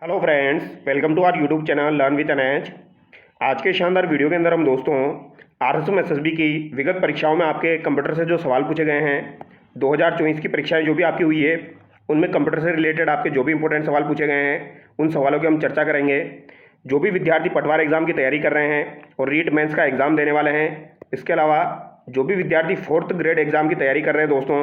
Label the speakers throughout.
Speaker 1: Hello friends, welcome to our YouTube channel learn with Anaj. आज के शानदार वीडियो के अंदर हम दोस्तों आरएसएम एसएसबी की विगत परीक्षाओं में आपके कंप्यूटर से जो सवाल पूछे गए हैं 2024 की परीक्षाएं जो भी आपकी हुई है उनमें कंप्यूटर से रिलेटेड आपके जो भी इंपॉर्टेंट सवाल पूछे गए हैं उन सवालों की हम चर्चा करेंगे। जो भी विद्यार्थी पटवार एग्ज़ाम की तैयारी कर रहे हैं और रीट मेंस का एग्ज़ाम देने वाले हैं, इसके अलावा जो भी विद्यार्थी 4th ग्रेड एग्ज़ाम की तैयारी कर रहे हैं दोस्तों,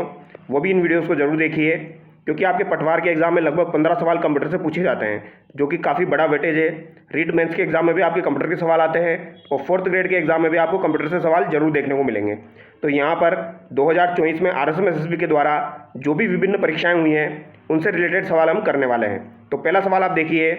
Speaker 1: वो भी इन वीडियोज़ को ज़रूर देखिए, क्योंकि आपके पटवार के एग्जाम में लगभग 15 सवाल कंप्यूटर से पूछे जाते हैं, जो कि काफ़ी बड़ा वेटेज है। रीट मेंस के एग्जाम में भी आपके कंप्यूटर के सवाल आते हैं और 4th ग्रेड के एग्जाम में भी आपको कंप्यूटर से सवाल जरूर देखने को मिलेंगे। तो यहाँ पर 2024 में आरएसएम एसएसबी के द्वारा जो भी विभिन्न परीक्षाएं हुई हैं उनसे रिलेटेड सवाल हम करने वाले हैं। तो पहला सवाल आप देखिए,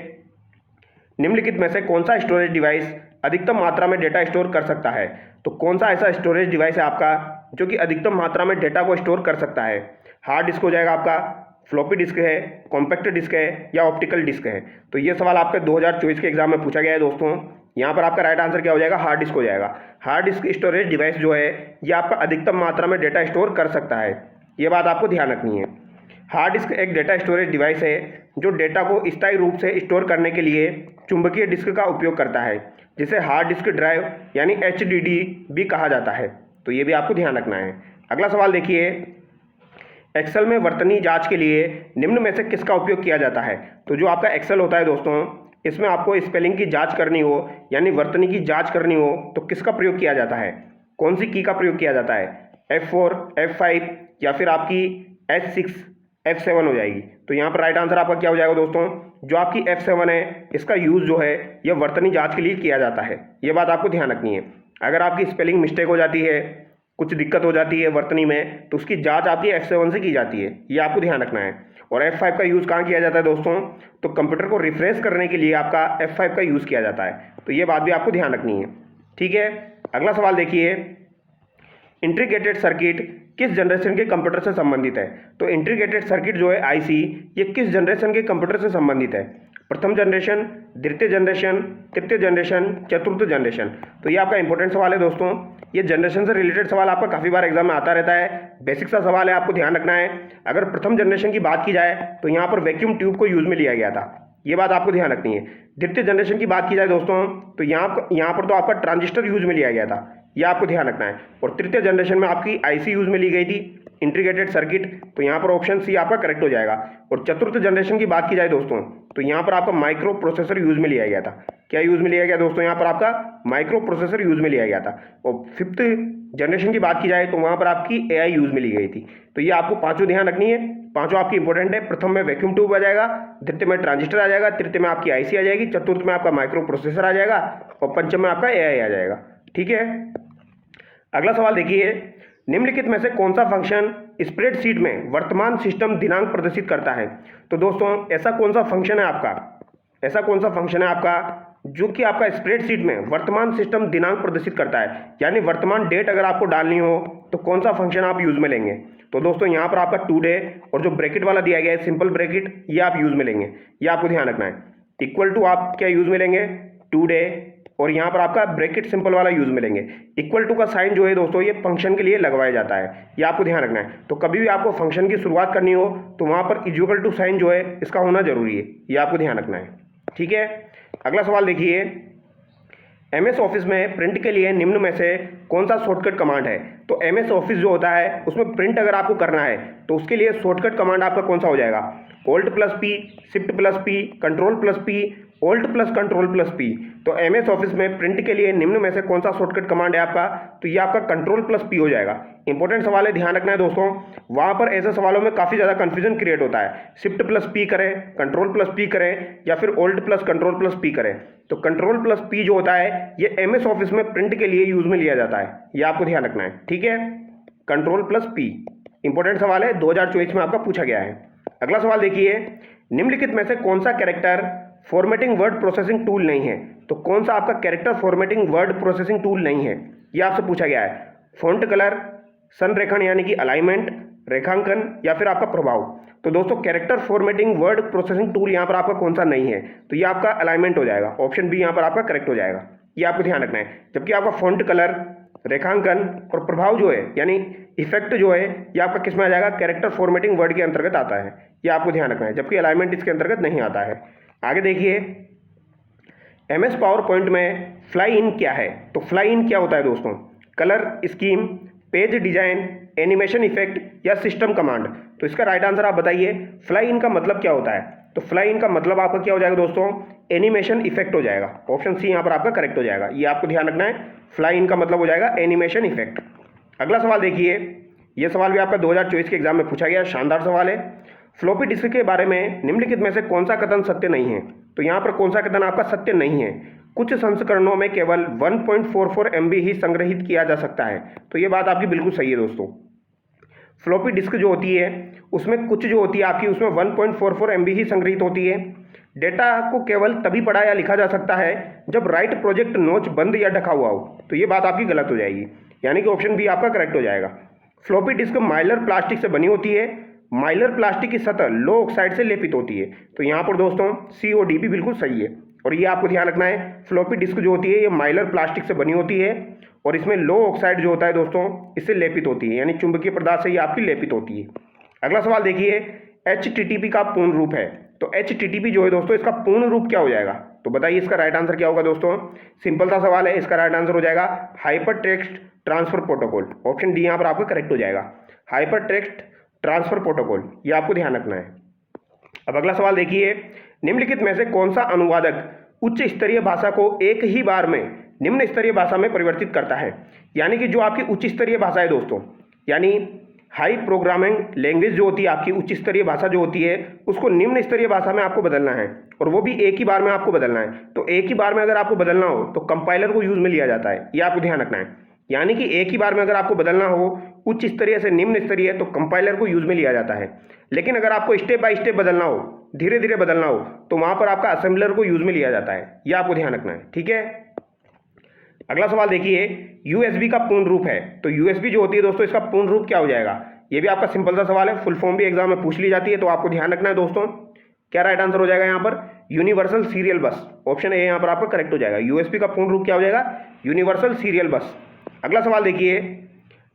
Speaker 1: निम्नलिखित में से कौन सा स्टोरेज डिवाइस अधिकतम मात्रा में डेटा स्टोर कर सकता है? तो कौन सा ऐसा स्टोरेज डिवाइस है आपका जो कि अधिकतम मात्रा में डेटा को स्टोर कर सकता है? हार्ड डिस्क हो जाएगा आपका, फ्लॉपी डिस्क है, कॉम्पैक्ट डिस्क है या ऑप्टिकल डिस्क है? तो ये सवाल आपके 2024 के एग्जाम में पूछा गया है दोस्तों। यहाँ पर आपका राइट आंसर क्या हो जाएगा? हार्ड डिस्क हो जाएगा। हार्ड डिस्क स्टोरेज डिवाइस जो है ये आपका अधिकतम मात्रा में डेटा स्टोर कर सकता है, ये बात आपको ध्यान रखनी है। हार्ड डिस्क एक डेटा स्टोरेज डिवाइस है जो डेटा को स्थायी रूप से स्टोर करने के लिए चुंबकीय डिस्क का उपयोग करता है, जिसे हार्ड डिस्क ड्राइव यानी HDD भी कहा जाता है। तो ये भी आपको ध्यान रखना है। अगला सवाल देखिए, एक्सेल में वर्तनी जांच के लिए निम्न में से किसका उपयोग किया जाता है? तो जो आपका एक्सेल होता है दोस्तों, इसमें आपको स्पेलिंग की जांच करनी हो यानी वर्तनी की जांच करनी हो तो किसका प्रयोग किया जाता है? कौन सी की का प्रयोग किया जाता है? F4, F5 या फिर आपकी H6, F7 हो जाएगी। तो यहाँ पर राइट आंसर आपका क्या हो जाएगा दोस्तों? जो आपकी F7 है, इसका यूज़ जो है यह वर्तनी जांच के लिए किया जाता है। ये बात आपको ध्यान रखनी है। अगर आपकी स्पेलिंग मिस्टेक हो जाती है, कुछ दिक्कत हो जाती है वर्तनी में, तो उसकी जांच आपकी F7 से की जाती है, ये आपको ध्यान रखना है। और F5 का यूज़ कहाँ किया जाता है दोस्तों? तो कंप्यूटर को रिफ्रेश करने के लिए आपका F5 का यूज़ किया जाता है। तो ये बात भी आपको ध्यान रखनी है, ठीक है। अगला सवाल देखिए, इंटीग्रेटेड सर्किट किस जनरेशन के कंप्यूटर से संबंधित है? तो इंटीग्रेटेड सर्किट जो है IC, ये किस जनरेशन के कंप्यूटर से संबंधित है? प्रथम जनरेशन, द्वितीय जनरेशन, तृतीय जनरेशन, चतुर्थ जनरेशन? तो ये आपका इंपॉर्टेंट सवाल है दोस्तों। ये जनरेशन से रिलेटेड सवाल आपका काफ़ी बार एग्जाम में आता रहता है, बेसिक सा सवाल है, आपको ध्यान रखना है। अगर प्रथम जनरेशन की बात की जाए तो यहाँ पर वैक्यूम ट्यूब को यूज में लिया गया था, ये बात आपको ध्यान रखनी है। द्वितीय जनरेशन की बात की जाए दोस्तों तो यहाँ पर तो आपका ट्रांजिस्टर यूज में लिया गया था, यह आपको ध्यान रखना है। और तृतीय जनरेशन में आपकी IC यूज में ली गई थी, इंटीग्रेटेड सर्किट, तो यहाँ पर ऑप्शन सी आपका करेक्ट हो जाएगा। और चतुर्थ जनरेशन की बात की जाए दोस्तों तो यहाँ पर आपका माइक्रो प्रोसेसर यूज में लिया गया था। क्या यूज में लिया गया दोस्तों? यहाँ पर आपका माइक्रो प्रोसेसर यूज में लिया गया था। और फिफ्थ जनरेशन की बात की जाए तो वहाँ पर आपकी AI यूज में ली गई थी। तो ये आपको पांचों ध्यान रखनी है, पांचों आपकी इंपॉर्टेंट है। प्रथम में वैक्यूम ट्यूब आ जाएगा, द्वितीय में ट्रांजिस्टर आ जाएगा, तृतीय में आपकी IC आ जाएगी, चतुर्थ में आपका माइक्रो प्रोसेसर आ जाएगा और पंचम में आपका AI आ जाएगा, ठीक है। अगला सवाल देखिए, निम्नलिखित में से कौन सा फंक्शन स्प्रेडशीट में वर्तमान सिस्टम दिनांक प्रदर्शित करता है? तो दोस्तों ऐसा कौन सा फंक्शन है आपका जो कि आपका स्प्रेडशीट में वर्तमान सिस्टम दिनांक प्रदर्शित करता है, यानी वर्तमान डेट अगर आपको डालनी हो तो कौन सा फंक्शन आप यूज में लेंगे? तो दोस्तों यहाँ पर आपका टुडे और जो ब्रैकेट वाला दिया गया है सिंपल ब्रैकेट, ये आप यूज में लेंगे, ये आपको ध्यान रखना है। इक्वल टू आप क्या यूज में लेंगे? टुडे, और यहाँ पर आपका ब्रैकेट सिंपल वाला यूज में लेंगे। इक्वल टू का साइन जो है दोस्तों ये फंक्शन के लिए लगवाया जाता है, ये आपको ध्यान रखना है। तो कभी भी आपको फंक्शन की शुरुआत करनी हो तो वहाँ पर इक्वल टू साइन जो है इसका होना जरूरी है, ये आपको ध्यान रखना है, ठीक है। अगला सवाल देखिए, MS ऑफिस में प्रिंट के लिए निम्न में से कौन सा शॉर्टकट कमांड है? तो MS ऑफिस जो होता है उसमें प्रिंट अगर आपको करना है तो उसके लिए शॉर्टकट कमांड आपका कौन सा हो जाएगा? Alt+P, Shift+P, Control+P, Alt+Control+P। तो MS ऑफिस में प्रिंट के लिए निम्न में से कौन सा शॉर्टकट कमांड है आपका? तो ये आपका Control+P हो जाएगा। इंपॉर्टेंट सवाल है, ध्यान रखना है दोस्तों। वहां पर ऐसे सवालों में काफी ज्यादा कंफ्यूजन क्रिएट होता है, Shift+P करें, Control+P करें या फिर Alt+Control+P करें। तो Control+P जो होता है ये MS ऑफिस में प्रिंट के लिए यूज में लिया जाता है, ये आपको ध्यान रखना है, ठीक है। Control+P इंपॉर्टेंट सवाल है, 2024 में आपका पूछा गया है। अगला सवाल देखिए, निम्नलिखित में से कौन सा character formatting word processing tool नहीं है? तो कौन सा आपका character formatting word processing tool नहीं है, ये आपसे पूछा गया है। फॉन्ट कलर, संरेखण यानी कि अलाइनमेंट, रेखांकन या फिर आपका प्रभाव? तो दोस्तों character formatting word processing tool यहाँ पर आपका कौन सा नहीं है? तो ये आपका अलाइनमेंट हो जाएगा, ऑप्शन बी यहाँ पर आपका करेक्ट हो जाएगा, ये आपको ध्यान रखना है। जबकि आपका फॉन्ट कलर, रेखांकन और प्रभाव जो है यानी इफेक्ट जो है ये आपका किस में आ जाएगा? कैरेक्टर फॉर्मेटिंग वर्ड के अंतर्गत आता है, ये आपको ध्यान रखना है। जबकि अलाइनमेंट इसके अंतर्गत नहीं आता है। आगे देखिए, MS पावर पॉइंट में फ्लाई इन क्या है? तो फ्लाई इन क्या होता है दोस्तों? Colour scheme, page design, animation effect या सिस्टम कमांड। तो इसका राइट आंसर आप बताइए, फ्लाई इन का मतलब क्या होता है? तो फ्लाई इन का मतलब आपका क्या हो जाएगा दोस्तों? एनिमेशन इफेक्ट हो जाएगा। ऑप्शन सी यहाँ पर आपका करेक्ट हो जाएगा, ये आपको ध्यान रखना है। फ्लाई इन का मतलब हो जाएगा एनिमेशन इफेक्ट। अगला सवाल देखिए, ये सवाल भी आपका 2024 के एग्जाम में पूछा गया, शानदार सवाल है। फ्लॉपी डिस्क के बारे में निम्नलिखित में से कौन सा कथन सत्य नहीं है? तो यहाँ पर कौन सा कथन आपका सत्य नहीं है? कुछ संस्करणों में केवल 1.44 MB ही संग्रहित किया जा सकता है। तो ये बात आपकी बिल्कुल सही है दोस्तों। फ्लॉपी डिस्क जो होती है उसमें कुछ जो होती है आपकी, उसमें 1.44 MB ही संग्रहित होती है। डेटा को केवल तभी पढ़ा या लिखा जा सकता है जब राइट प्रोजेक्ट नोच बंद या ढका हुआ हो। तो ये बात आपकी गलत हो जाएगी, यानी कि ऑप्शन बी आपका करेक्ट हो जाएगा। फ्लॉपी डिस्क माइलर प्लास्टिक से बनी होती है। माइलर प्लास्टिक की सतह लो ऑक्साइड से लेपित होती है। तो यहाँ पर दोस्तों COD भी बिल्कुल सही है, और ये आपको ध्यान रखना है। फ्लॉपी डिस्क जो होती है ये माइलर प्लास्टिक से बनी होती है, और इसमें लो ऑक्साइड जो होता है दोस्तों इससे लेपित होती है, यानी चुंबकीय पदार्थ से ये आपकी लेपित होती है। अगला सवाल देखिए, HTTP का पूर्ण रूप है। तो HTTP जो है दोस्तों इसका पूर्ण रूप क्या हो जाएगा? तो बताइए इसका राइट आंसर क्या होगा दोस्तों? सिंपल सा सवाल है, इसका राइट आंसर हो जाएगा hyper text transfer protocol. Option D यहाँ पर आपका करेक्ट हो जाएगा, हाइपर टेक्स्ट ट्रांसफर प्रोटोकॉल, ये आपको ध्यान रखना है। अब अगला सवाल देखिए, निम्नलिखित में से कौन सा अनुवादक उच्च स्तरीय भाषा को एक ही बार में निम्न स्तरीय भाषा में परिवर्तित करता है? यानी कि जो आपकी उच्च स्तरीय भाषा है दोस्तों, यानी हाई प्रोग्रामिंग लैंग्वेज जो होती है आपकी, उच्च स्तरीय भाषा जो होती है उसको निम्न स्तरीय भाषा में आपको बदलना है, और वो भी एक ही बार में आपको बदलना है। तो एक ही बार में अगर आपको बदलना हो तो कंपाइलर को यूज में लिया जाता है, ये आपको ध्यान रखना है। यानी कि एक ही बार में अगर आपको बदलना हो उच्च स्तरीय से निम्न स्तरीय तो कंपाइलर को यूज में लिया जाता है। लेकिन अगर आपको स्टेप बाय स्टेप बदलना हो, धीरे धीरे बदलना हो, तो वहां पर आपका असेंबलर को यूज में लिया जाता है, यह आपको ध्यान रखना है, ठीक है। अगला सवाल देखिए, USB का पूर्ण रूप है। तो USB जो होती है दोस्तों इसका पूर्ण रूप क्या हो जाएगा? ये भी आपका सिंपल सा सवाल है, फुल फॉर्म भी एग्जाम में पूछ ली जाती है, तो आपको ध्यान रखना है दोस्तों। क्या राइट आंसर हो जाएगा यहाँ पर? यूनिवर्सल सीरियल बस। ऑप्शन ए यहाँ पर आपका करेक्ट हो जाएगा। USB का पूर्ण रूप क्या हो जाएगा? यूनिवर्सल सीरियल बस। अगला सवाल देखिए,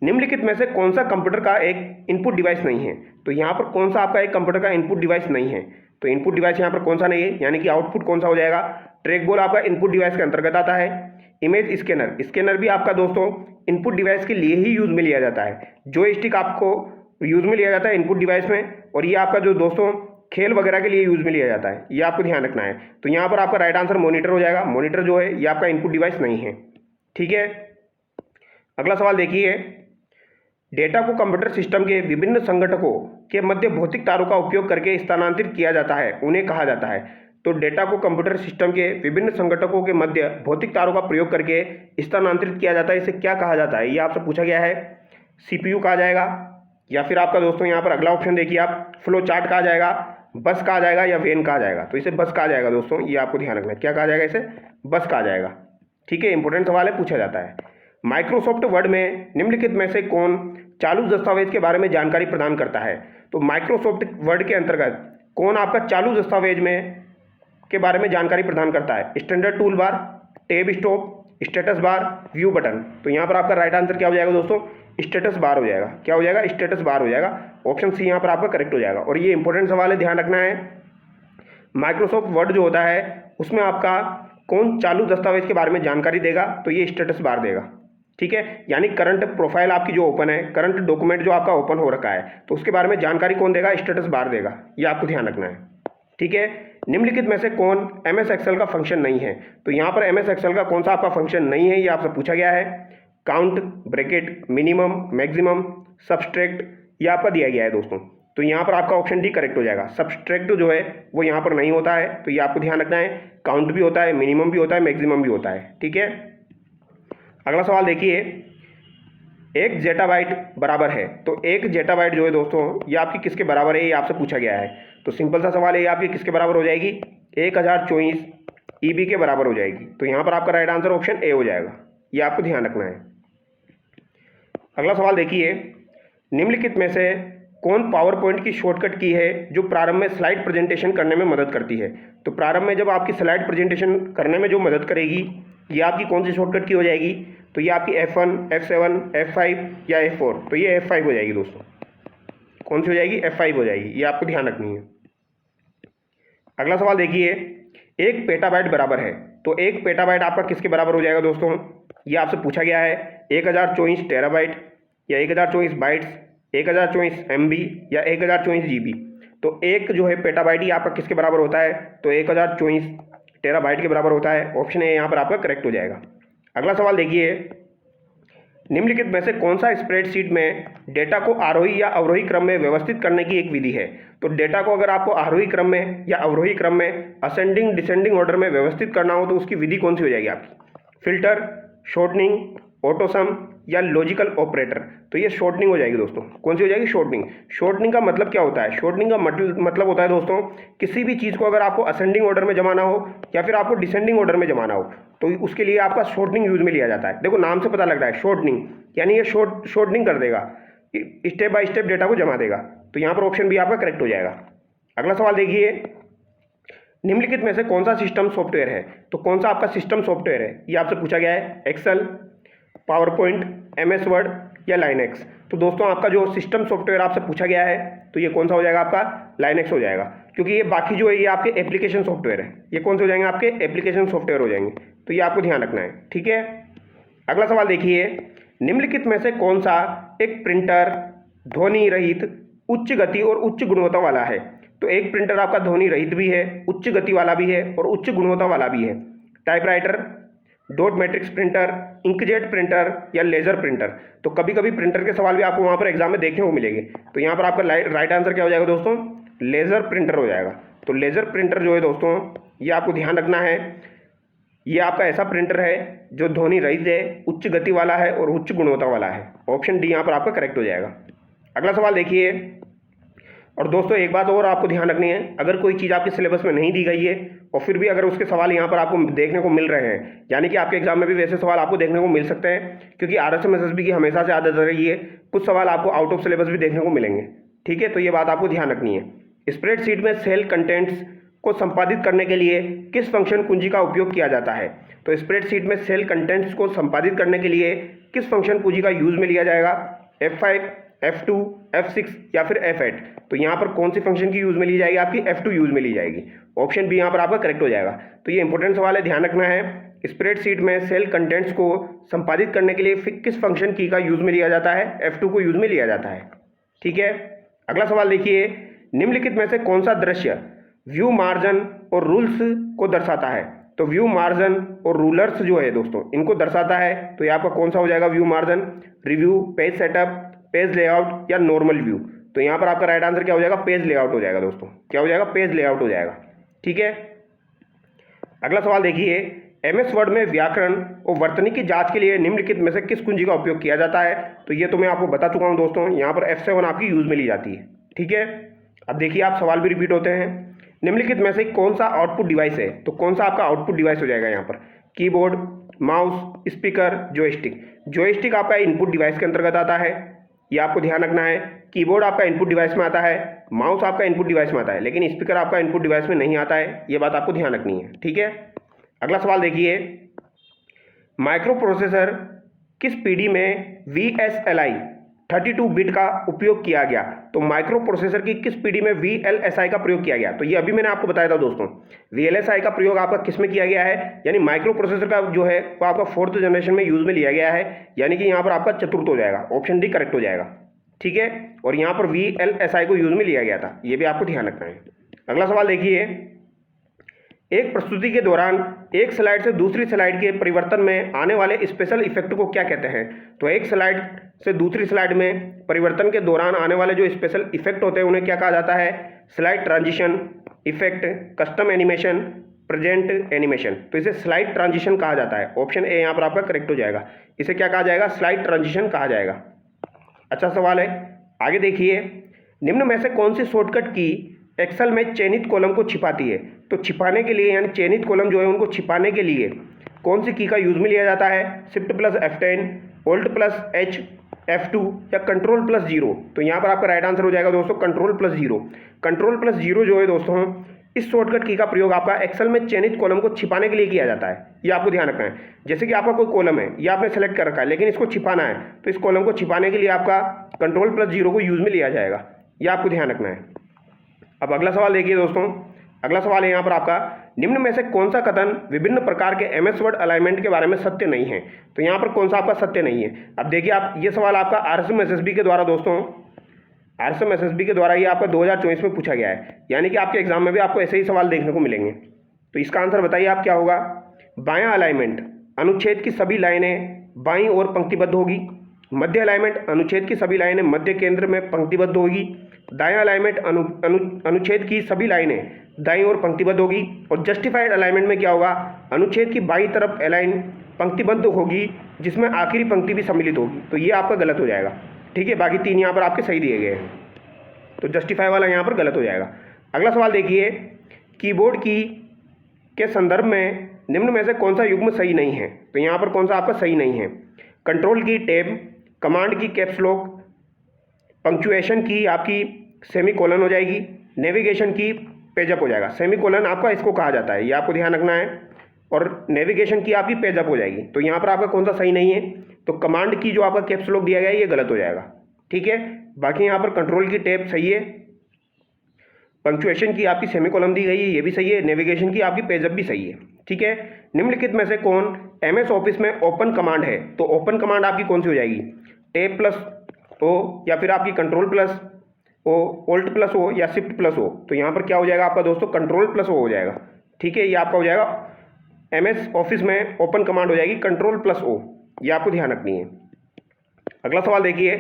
Speaker 1: निम्नलिखित में से कौन सा कंप्यूटर का एक इनपुट डिवाइस नहीं है? तो यहाँ पर कौन सा आपका एक कंप्यूटर का इनपुट डिवाइस नहीं है? तो इनपुट डिवाइस यहाँ पर कौन सा नहीं है, यानी कि आउटपुट कौन सा हो जाएगा? ट्रैक बॉल आपका इनपुट डिवाइस के अंतर्गत आता है। इमेज स्कैनर, स्कैनर भी आपका दोस्तों इनपुट डिवाइस के लिए ही यूज में लिया जाता है। जॉयस्टिक आपको यूज में लिया जाता है इनपुट डिवाइस में, और ये आपका जो दोस्तों खेल वगैरह के लिए यूज में लिया जाता है, ये आपको ध्यान रखना है। तो यहाँ पर आपका राइट आंसर मॉनिटर हो जाएगा। मॉनिटर जो है ये आपका इनपुट डिवाइस नहीं है, ठीक है। अगला सवाल देखिए, डेटा को कंप्यूटर सिस्टम के विभिन्न संगठकों के मध्य भौतिक तारों का उपयोग करके स्थानांतरित किया जाता है, उन्हें कहा जाता है। तो डेटा को कंप्यूटर सिस्टम के विभिन्न संगठकों के मध्य भौतिक तारों का प्रयोग करके स्थानांतरित किया जाता है, इसे क्या कहा जाता है? ये आपसे पूछा गया है। CPU कहा जाएगा, या फिर आपका दोस्तों यहाँ पर अगला ऑप्शन देखिए आप, फ्लो चार्ट कहा जाएगा, बस कहा जाएगा, या वेन कहा जाएगा। तो इसे बस कहा जाएगा दोस्तों, ये आपको ध्यान रखना है। क्या कहा जाएगा? इसे बस कहा जाएगा, ठीक है। इंपॉर्टेंट सवाल है, पूछा जाता है। माइक्रोसॉफ्ट वर्ड में निम्नलिखित में से कौन चालू दस्तावेज के बारे में जानकारी प्रदान करता है? तो माइक्रोसॉफ्ट वर्ड के अंतर्गत कौन आपका चालू दस्तावेज में के बारे में जानकारी प्रदान करता है? Standard tool bar, tab stop, status bar, view button. तो यहाँ पर आपका राइट आंसर क्या हो जाएगा दोस्तों? स्टेटस बार हो जाएगा। क्या हो जाएगा? स्टेटस बार हो जाएगा। ऑप्शन सी यहाँ पर आपका करेक्ट हो जाएगा। और ये इंपॉर्टेंट सवाल है, ध्यान रखना है। माइक्रोसॉफ्ट वर्ड जो होता है उसमें आपका कौन चालू दस्तावेज के बारे में जानकारी देगा? तो ये स्टेटस बार देगा, ठीक है। यानी करंट प्रोफाइल आपकी जो ओपन है, करंट डॉक्यूमेंट जो आपका ओपन हो रखा है, तो उसके बारे में जानकारी कौन देगा? स्टेटस बार देगा, ये आपको ध्यान रखना है, ठीक है। निम्नलिखित में से कौन MS एक्सेल का फंक्शन नहीं है? तो यहाँ पर MS एक्सेल का कौन सा आपका फंक्शन नहीं है, ये आपसे पूछा गया है। Count, bracket, minimum, maximum, subtract, ये आपका दिया गया है दोस्तों। तो यहाँ पर आपका ऑप्शन डी करेक्ट हो जाएगा। सब्सट्रैक्ट जो है वो यहाँ पर नहीं होता है, तो ये आपको ध्यान रखना है। काउंट भी होता है, मिनिमम भी होता है, मैक्सिमम भी होता है, ठीक है। अगला सवाल देखिए, 1 जेटाबाइट बराबर है। तो 1 जेटाबाइट जो है दोस्तों ये आपकी किसके बराबर है, ये आपसे पूछा गया है। तो सिंपल सा सवाल है, ये आपकी किसके बराबर हो जाएगी? 1024 EB के बराबर हो जाएगी। तो यहाँ पर आपका राइट आंसर ऑप्शन ए हो जाएगा, ये आपको ध्यान रखना है। अगला सवाल देखिए, निम्नलिखित में से कौन पावर पॉइंट की शॉर्टकट की है जो प्रारंभ में स्लाइड प्रेजेंटेशन करने में मदद करती है? तो प्रारंभ में जब आपकी स्लाइड प्रेजेंटेशन करने में जो मदद करेगी, ये आपकी कौन सी शॉर्टकट की हो जाएगी? तो ये आपकी F1, F7, F5 या F4। तो ये F5 हो जाएगी दोस्तों। कौन सी हो जाएगी? F5 हो जाएगी, ये आपको ध्यान रखनी है। अगला सवाल देखिए, 1 पेटाबाइट बराबर है। तो 1 पेटाबाइट आपका किसके बराबर हो जाएगा दोस्तों? ये आपसे पूछा गया है 1024 टेराबाइट या 1024 बाइट्स, 1024 MB या 1024 GB। तो एक जो है पेटाबाइट ही आपका किसके बराबर होता है? तो 1024 टेराबाइट के बराबर होता है। ऑप्शन ए यहाँ पर आपका करेक्ट हो जाएगा। अगला सवाल देखिए, निम्नलिखित में से कौन सा स्प्रेडशीट में डेटा को आरोही या अवरोही क्रम में व्यवस्थित करने की एक विधि है? तो डेटा को अगर आपको आरोही क्रम में या अवरोही क्रम में असेंडिंग डिसेंडिंग ऑर्डर में व्यवस्थित करना हो तो उसकी विधि कौन सी हो जाएगी आपकी? फिल्टर, शॉर्टनिंग, ऑटोसम या लॉजिकल ऑपरेटर? तो ये शॉर्टनिंग हो जाएगी दोस्तों। कौन सी हो जाएगी? शॉर्टनिंग। शॉर्टनिंग का मतलब क्या होता है? शॉर्टनिंग का मतलब होता है दोस्तों, किसी भी चीज़ को अगर आपको असेंडिंग ऑर्डर में जमाना हो या फिर आपको डिसेंडिंग ऑर्डर में जमाना हो तो उसके लिए आपका शॉर्टनिंग यूज में लिया जाता है। देखो नाम से पता लग रहा है शॉर्टनिंग, यानी ये शॉर्टनिंग कर देगा, स्टेप बाय स्टेप डेटा को जमा देगा। तो यहाँ पर ऑप्शन बी आपका करेक्ट हो जाएगा। अगला सवाल देखिए, निम्नलिखित में से कौन सा सिस्टम सॉफ्टवेयर है? तो कौन सा आपका सिस्टम सॉफ्टवेयर है ये आपसे पूछा गया है? Excel, PowerPoint, MS Word या लाइनेक्स? तो दोस्तों आपका जो सिस्टम सॉफ्टवेयर आपसे पूछा गया है तो ये कौन सा हो जाएगा आपका? लाइनेक्स हो जाएगा, क्योंकि ये बाकी जो है ये आपके एप्लीकेशन सॉफ्टवेयर है। ये कौन से हो जाएंगे? आपके एप्लीकेशन सॉफ्टवेयर हो जाएंगे। तो ये आपको ध्यान रखना है, ठीक है। अगला सवाल देखिए, निम्नलिखित में से कौन सा एक प्रिंटर ध्वनि रहित, उच्च गति और उच्च गुणवत्ता वाला है? तो एक प्रिंटर आपका ध्वनि रहित भी है, उच्च गति वाला भी है और उच्च गुणवत्ता वाला भी है। Typewriter, dot matrix printer, inkjet printer या लेजर प्रिंटर? तो कभी कभी प्रिंटर के सवाल भी आपको वहाँ पर एग्जाम में देखने को मिलेंगे। तो यहाँ पर आपका राइट आंसर क्या हो जाएगा दोस्तों? लेजर प्रिंटर हो जाएगा। तो लेजर प्रिंटर जो है दोस्तों ये आपको ध्यान रखना है, ये आपका ऐसा प्रिंटर है जो ध्वनि रहित है, उच्च गति वाला है और उच्च गुणवत्ता वाला है। ऑप्शन डी यहाँ पर आपका करेक्ट हो जाएगा। अगला सवाल देखिए, और दोस्तों एक बात और आपको ध्यान रखनी है, अगर कोई चीज़ आपके सिलेबस में नहीं दी गई है और फिर भी अगर उसके सवाल यहाँ पर आपको देखने को मिल रहे हैं, यानी कि आपके एग्जाम में भी वैसे सवाल आपको देखने को मिल सकते हैं, क्योंकि RSM SSB की हमेशा से आदत रही है कुछ सवाल आपको आउट ऑफ सिलेबस भी देखने को मिलेंगे, ठीक है। तो ये बात आपको ध्यान रखनी है। स्प्रेडशीट में सेल कंटेंट्स को संपादित करने के लिए किस फंक्शन कुंजी का उपयोग किया जाता है? तो स्प्रेडशीट में सेल कंटेंट्स को संपादित करने के लिए किस फंक्शन कुंजी का यूज में लिया जाएगा? F5, F2, F6 या फिर F8? तो यहाँ पर कौन सी फंक्शन की यूज में ली जाएगी? आपकी F2 यूज में ली जाएगी। ऑप्शन बी यहाँ पर आपका करेक्ट हो जाएगा। तो ये इंपॉर्टेंट सवाल है, ध्यान रखना है। स्प्रेडशीट में सेल कंटेंट्स को संपादित करने के लिए किस फंक्शन की का यूज में लिया जाता है? F2 को यूज में लिया जाता है, ठीक है। अगला सवाल देखिए, निम्नलिखित में से कौन सा दृश्य व्यू मार्जिन और रूल्स को दर्शाता है? तो व्यू मार्जिन और रूलर्स जो है दोस्तों इनको दर्शाता है। तो ये आपका कौन सा हो जाएगा? View margin, review, page setup, page layout या नॉर्मल व्यू? तो यहाँ पर आपका राइट आंसर क्या हो जाएगा? पेज लेआउट हो जाएगा दोस्तों। क्या हो जाएगा? पेज लेआउट हो जाएगा, ठीक है। अगला सवाल देखिए, MS वर्ड में व्याकरण और वर्तनी की जांच के लिए निम्नलिखित में से किस कुंजी का उपयोग किया जाता है? तो ये तो मैं आपको बता चुका हूँ दोस्तों, यहाँ पर F7 आपकी यूज में ली जाती है, ठीक है। अब देखिए आप सवाल भी रिपीट होते हैं, निम्नलिखित में से कौन सा आउटपुट डिवाइस है? तो कौन सा आपका आउटपुट डिवाइस हो जाएगा यहाँ पर? Keyboard, mouse, speaker, joystick? Joystick आपका इनपुट डिवाइस के अंतर्गत आता है, ये आपको ध्यान रखना है। कीबोर्ड आपका इनपुट डिवाइस में आता है, माउस आपका इनपुट डिवाइस में आता है, लेकिन स्पीकर आपका इनपुट डिवाइस में नहीं आता है, ये बात आपको ध्यान रखनी है, ठीक है। अगला सवाल देखिए, माइक्रो प्रोसेसर किस पीढ़ी में VLSI 32 बिट का उपयोग किया गया? तो माइक्रो प्रोसेसर की किस पीढ़ी में VLSI का प्रयोग किया गया? तो ये अभी मैंने आपको बताया था दोस्तों, VLSI का प्रयोग आपका किस में किया गया है? यानी माइक्रो प्रोसेसर का जो है वो आपका 4th जनरेशन में यूज में लिया गया है, यानी कि यहाँ पर आपका चतुर्थ हो जाएगा। ऑप्शन डी करेक्ट हो जाएगा, ठीक है। और यहाँ पर VLSI को यूज में लिया गया था, ये भी आपको ध्यान रखना है। अगला सवाल देखिए, एक प्रस्तुति के दौरान एक स्लाइड से दूसरी स्लाइड के परिवर्तन में आने वाले स्पेशल इफेक्ट को क्या कहते हैं? तो एक स्लाइड से दूसरी स्लाइड में परिवर्तन के दौरान आने वाले जो स्पेशल इफेक्ट होते हैं उन्हें क्या कहा जाता है? Slide transition effect, custom animation, present animation. तो इसे स्लाइड ट्रांजिशन कहा जाता है। ऑप्शन ए यहाँ पर आपका करेक्ट हो जाएगा। इसे क्या कहा जाएगा? स्लाइड ट्रांजिशन कहा जाएगा। अच्छा सवाल है, आगे देखिए, निम्न में से कौन सी शॉर्टकट की एक्सेल में चयनित कॉलम को छिपाती है? तो छिपाने के लिए, यानी चयनित कॉलम जो है उनको छिपाने के लिए कौन सी की का यूज में लिया जाता है? Shift plus F10, Alt plus H, F2 या कंट्रोल प्लस 0? तो यहाँ पर आपका राइट आंसर हो जाएगा दोस्तों कंट्रोल प्लस 0। कंट्रोल प्लस 0 जो है दोस्तों, इस शॉर्टकट की का प्रयोग आपका एक्सेल में चयनित कॉलम को छिपाने के लिए किया जाता है, ये आपको ध्यान रखना है। जैसे कि आपका कोई कॉलम है, ये आपने सेलेक्ट कर रखा है, लेकिन इसको छिपाना है, तो इस कॉलम को छिपाने के लिए आपका कंट्रोल प्लस 0 को यूज में लिया जाएगा, ये आपको ध्यान रखना है। अब अगला सवाल देखिए दोस्तों, अगला सवाल है यहाँ पर आपका, निम्न में से कौन सा कथन विभिन्न प्रकार के MS वर्ड अलाइनमेंट के बारे में सत्य नहीं है? तो यहाँ पर कौन सा आपका सत्य नहीं है? अब देखिए आप, ये सवाल आपका RSM SSB के द्वारा दोस्तों, RSM SSB के द्वारा ये आपका 2024 में पूछा गया है, यानी कि आपके एग्जाम में भी आपको ऐसे ही सवाल देखने को मिलेंगे। तो इसका आंसर बताइए आप क्या होगा? बायां अलाइनमेंट, अनुच्छेद की सभी लाइनें बाईं ओर पंक्तिबद्ध होगी। मध्य अलाइनमेंट, अनुच्छेद की सभी लाइनें मध्य केंद्र में पंक्तिबद्ध होगी। दायां अलाइनमेंट, अनुच्छेद की सभी लाइनें दाईं ओर पंक्तिबद्ध होगी। और जस्टिफाइड अलाइनमेंट में क्या होगा? अनुच्छेद की बाईं तरफ अलाइन पंक्तिबद्ध होगी जिसमें आखिरी पंक्ति भी सम्मिलित होगी। तो ये आपका गलत हो जाएगा, ठीक है। बाकी तीन यहाँ पर आपके सही दिए गए हैं, तो जस्टिफाई वाला यहाँ पर गलत हो जाएगा। अगला सवाल देखिए, कीबोर्ड की के संदर्भ में निम्न में से कौन सा युग्म सही नहीं है? तो यहाँ पर कौन सा आपका सही नहीं है? कंट्रोल की टैब, कमांड की कैप्स लॉक, पंक्चुएशन की आपकी सेमीकोलन हो जाएगी, नेविगेशन की पेजअप हो जाएगा। सेमीकोलन आपका इसको कहा जाता है, ये आपको ध्यान रखना है, और नेविगेशन की आपकी पेजअप हो जाएगी। तो यहाँ पर आपका कौन सा सही नहीं है? तो कमांड की जो आपका कैप्स लॉक दिया गया है ये गलत हो जाएगा, ठीक है। बाकी यहाँ पर कंट्रोल की टैब सही है, पंक्चुएशन की आपकी सेमीकोलन दी गई है ये भी सही है, नेविगेशन की आपकी पेजअप भी सही है, ठीक है। निम्नलिखित में से कौन MS ऑफिस में ओपन कमांड है? तो ओपन कमांड आपकी कौन सी हो जाएगी? टैब प्लस O या फिर आपकी control plus O, alt plus O या शिफ्ट प्लस O। तो यहाँ पर क्या हो जाएगा आपका दोस्तों? कंट्रोल प्लस O हो जाएगा, ठीक है। ये आपका हो जाएगा MS ऑफिस में ओपन कमांड हो जाएगी कंट्रोल प्लस O, ये आपको ध्यान रखनी है। अगला सवाल देखिए,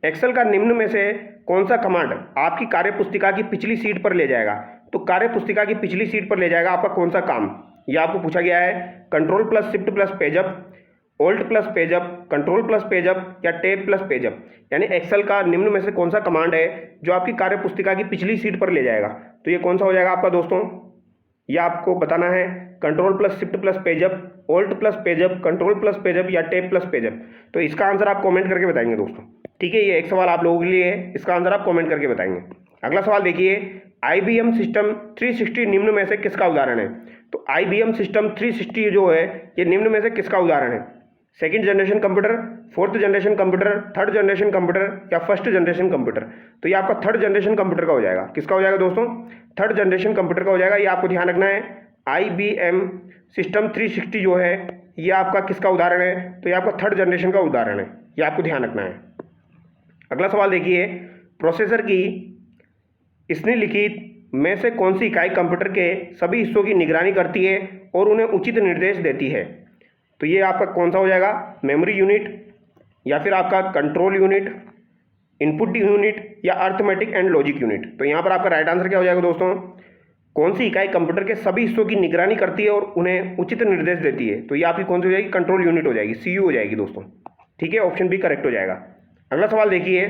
Speaker 1: एक्सेल का निम्न में से कौन सा कमांड आपकी कार्यपुस्तिका की पिछली सीट पर ले जाएगा? तो कार्यपुस्तिका की पिछली सीट पर ले जाएगा आपका कौन सा काम? यह आपको पूछा गया है। Control plus shift plus page up, alt plus page up, control plus page up या टैब प्लस पेजअप। यानी एक्सेल का निम्न में से कौन सा कमांड है जो आपकी कार्यपुस्तिका की पिछली सीट पर ले जाएगा? तो ये कौन सा हो जाएगा आपका दोस्तों? यह आपको बताना है। Control plus shift plus page up, alt plus page up, control plus page up या टैब प्लस पेजअप। तो इसका आंसर आप कमेंट करके बताएंगे दोस्तों, ठीक है। ये एक सवाल आप लोगों के लिए है, इसका आंसर आप कमेंट करके बताएंगे। अगला सवाल देखिए, IBM सिस्टम 360 निम्न में से किसका उदाहरण है? तो IBM सिस्टम 360 जो है ये निम्न में से किसका उदाहरण है? Second generation computer, fourth generation computer, third generation computer या फर्स्ट जनरेशन कंप्यूटर? तो ये आपका थर्ड जनरेशन कंप्यूटर का हो जाएगा। किसका हो जाएगा दोस्तों? थर्ड जनरेशन कंप्यूटर का हो जाएगा। ये आपको ध्यान रखना है। IBM सिस्टम 360 जो है ये आपका किसका उदाहरण है? तो ये आपका थर्ड जनरेशन का उदाहरण है, ये आपको ध्यान रखना है। अगला सवाल देखिए, प्रोसेसर की इसने लिखित में से कौन सी इकाई कंप्यूटर के सभी हिस्सों की निगरानी करती है और उन्हें उचित निर्देश देती है? तो ये आपका कौन सा हो जाएगा? मेमोरी यूनिट या फिर आपका कंट्रोल यूनिट, इनपुट यूनिट या अर्थमेटिक एंड लॉजिक यूनिट? तो यहाँ पर आपका राइट आंसर क्या हो जाएगा दोस्तों? कौन सी इकाई कंप्यूटर के सभी हिस्सों की निगरानी करती है और उन्हें उचित निर्देश देती है? तो ये आपकी कौन सी हो जाएगी? कंट्रोल यूनिट हो जाएगी, CU हो जाएगी दोस्तों, ठीक है। ऑप्शन बी करेक्ट हो जाएगा। अगला सवाल देखिए,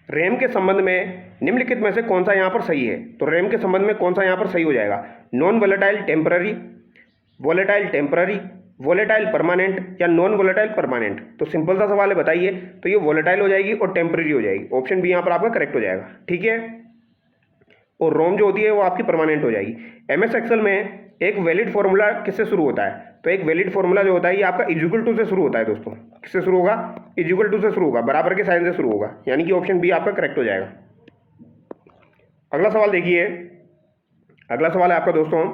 Speaker 1: रैम के संबंध में निम्नलिखित में से कौन सा यहाँ पर सही है? तो रैम के संबंध में कौन सा यहाँ पर सही हो जाएगा? Non volatile temporary, volatile temporary, volatile permanent या नॉन वोलेटाइल परमानेंट? तो सिंपल सा सवाल है, बताइए। तो ये वोलेटाइल हो जाएगी और टेम्पररी हो जाएगी। ऑप्शन बी यहाँ पर आपका करेक्ट हो जाएगा, ठीक है। और रोम जो होती है वो आपकी परमानेंट हो जाएगी। MS एक्सेल में एक वैलिड फॉर्मूला किससे शुरू होता है? तो एक वैलिड फॉर्मूला जो होता है ये आपका इक्वल टू से शुरू होता है दोस्तों। किससे शुरू होगा? इक्वल टू से शुरू होगा, बराबर के साइन से शुरू होगा, यानी कि ऑप्शन बी आपका करेक्ट हो जाएगा। अगला सवाल देखिए, अगला सवाल है आपका दोस्तों,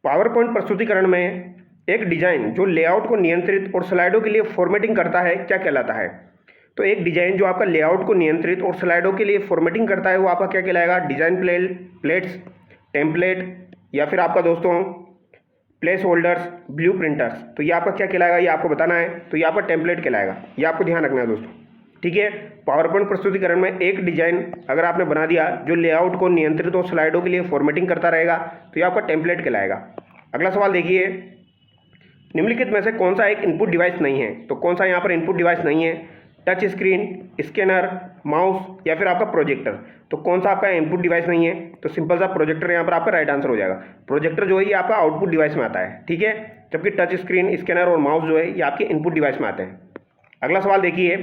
Speaker 1: पावर पॉइंट प्रस्तुतिकरण में एक डिजाइन जो लेआउट को नियंत्रित और स्लाइडों के लिए फॉर्मेटिंग करता है क्या कहलाता है? तो एक डिजाइन जो आपका लेआउट को नियंत्रित और स्लाइडों के लिए फॉर्मेटिंग करता है वो आपका क्या कहलाएगा? डिजाइन प्लेट्स, टेम्पलेट या फिर आपका दोस्तों प्लेस होल्डर्स, ब्लू प्रिंटर्स। तो ये आपका क्या कहलाएगा? ये आपको बताना है। तो ये आपका टेम्पलेट कहलाएगा, ये आपको ध्यान रखना है दोस्तों, ठीक है। पावर पॉइंट प्रस्तुतिकरण में एक डिजाइन अगर आपने बना दिया जो लेआउट को नियंत्रित और स्लाइडों के लिए फॉर्मेटिंग करता रहेगा तो ये आपका टेम्पलेट कहलाएगा। अगला सवाल देखिए, निम्नलिखित में से कौन सा एक इनपुट डिवाइस नहीं है? तो कौन सा यहाँ पर इनपुट डिवाइस नहीं है? टच स्क्रीन, स्कैनर, माउस या फिर आपका प्रोजेक्टर? तो कौन सा आपका इनपुट डिवाइस नहीं है? तो सिंपल सा प्रोजेक्टर यहाँ पर आपका राइट आंसर हो जाएगा। प्रोजेक्टर जो है ये आपका आउटपुट डिवाइस में आता है, ठीक है, जबकि टच स्क्रीन, स्कैनर और माउस जो है ये आपके इनपुट डिवाइस में आते हैं। अगला सवाल देखिए,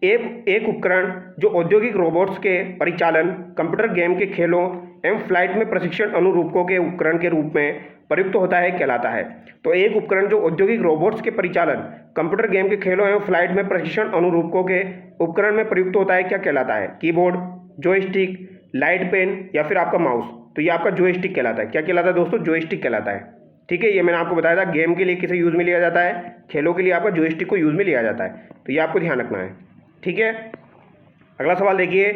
Speaker 1: एक उपकरण जो औद्योगिक रोबोट्स के परिचालन, कंप्यूटर गेम के खेलों एवं फ्लाइट में प्रशिक्षण अनुरूपकों के उपकरण के रूप में प्रयुक्त होता है कहलाता है? तो एक उपकरण जो औद्योगिक रोबोट्स के परिचालन, कंप्यूटर गेम के खेलों एवं फ्लाइट में प्रशिक्षण अनुरूपकों के उपकरण में प्रयुक्त होता है क्या कहलाता है? कीबोर्ड, जॉयस्टिक, लाइट पेन या फिर आपका माउस? तो ये आपका जॉयस्टिक कहलाता है। क्या कहलाता है दोस्तों? जॉयस्टिक कहलाता है। ठीक है, ये मैंने आपको बताया था गेम के लिए किसे यूज़ में लिया जाता है, खेलों के लिए आपका जॉयस्टिक को यूज़ में लिया जाता है। तो ये आपको ध्यान रखना है। ठीक है, अगला सवाल देखिए,